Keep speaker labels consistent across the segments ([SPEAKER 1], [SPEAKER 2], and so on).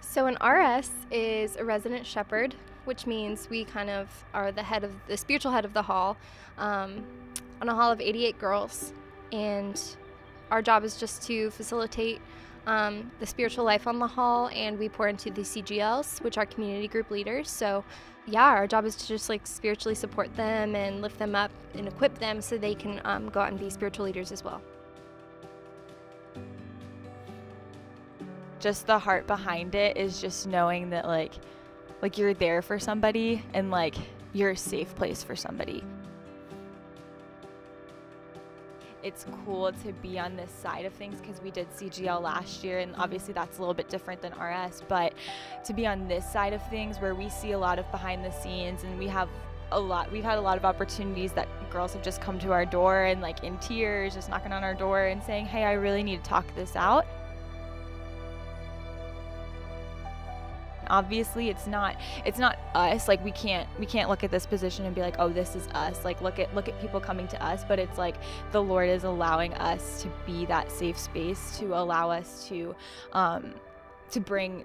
[SPEAKER 1] So an RS is a resident shepherd, which means we kind of are the spiritual head of the hall, on a hall of 88 girls, and our job is just to facilitate the spiritual life on the hall, and we pour into the CGLs, which are community group leaders. So yeah, our job is to just like spiritually support them and lift them up and equip them so they can go out and be spiritual leaders as well.
[SPEAKER 2] Just the heart behind it is just knowing that like you're there for somebody and like you're a safe place for somebody. It's cool to be on this side of things because we did CGL last year, and obviously that's a little bit different than RS, but to be on this side of things where we see a lot of behind the scenes, and we've had a lot of opportunities that girls have just come to our door and like in tears, just knocking on our door and saying, hey, I really need to talk this out. Obviously it's not us, like we can't look at this position and be like, oh, this is us, like look at people coming to us, but it's like the Lord is allowing us to be that safe space to allow us to bring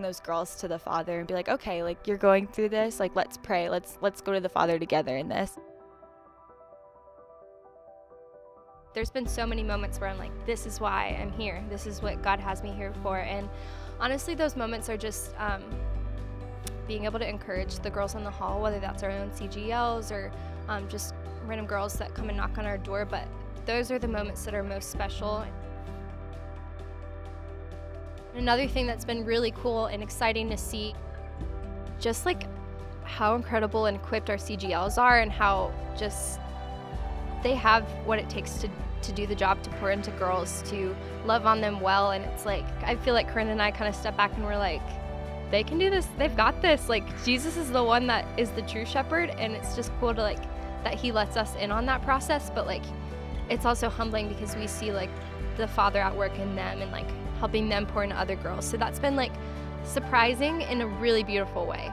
[SPEAKER 2] those girls to the Father and be like, okay, like you're going through this, like let's pray, let's go to the Father together in this.
[SPEAKER 1] There's been so many moments where I'm like, this is why I'm here. This is what God has me here for. And honestly, those moments are just being able to encourage the girls in the hall, whether that's our own CGLs or just random girls that come and knock on our door. But those are the moments that are most special. Another thing that's been really cool and exciting to see, just like how incredible and equipped our CGLs are, and how just they have what it takes to do the job, to pour into girls, to love on them well. And it's like, I feel like Corinne and I kind of step back and we're like, they can do this, they've got this. Like, Jesus is the one that is the true shepherd, and it's just cool to like that he lets us in on that process. But like, it's also humbling because we see like the Father at work in them and like helping them pour into other girls. So that's been like surprising in a really beautiful way.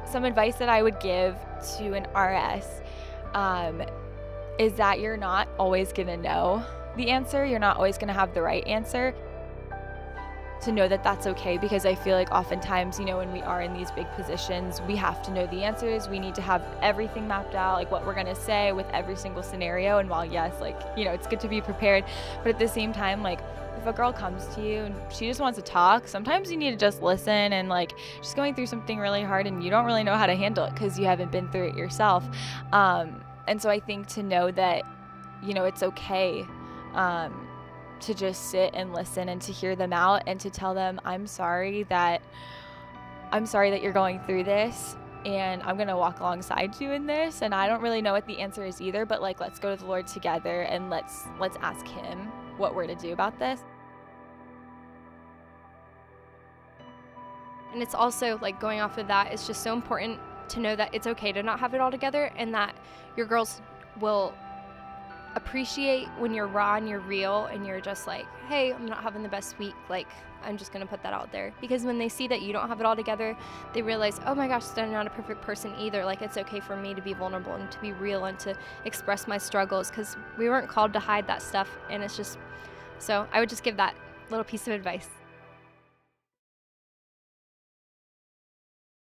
[SPEAKER 2] Some advice that I would give to an RS is that you're not always gonna know the answer. You're not always gonna have the right answer. To know that that's okay, because I feel like oftentimes, you know, when we are in these big positions, we have to know the answers. We need to have everything mapped out, like what we're gonna say with every single scenario. And while yes, like, you know, it's good to be prepared, but at the same time, like, if a girl comes to you and she just wants to talk, sometimes you need to just listen, and like she's going through something really hard and you don't really know how to handle it because you haven't been through it yourself. And so I think to know that, you know, it's okay to just sit and listen and to hear them out and to tell them, I'm sorry that you're going through this, and I'm going to walk alongside you in this, and I don't really know what the answer is either, but like let's go to the Lord together and let's ask him what we're to do about this.
[SPEAKER 1] And it's also like, going off of that, it's just so important to know that it's okay to not have it all together, and that your girls will appreciate when you're raw and you're real and you're just like, hey, I'm not having the best week, like I'm just gonna put that out there. Because when they see that you don't have it all together, they realize, oh my gosh, they're not a perfect person either. Like, it's okay for me to be vulnerable and to be real and to express my struggles, because we weren't called to hide that stuff. And it's just, so I would just give that little piece of advice.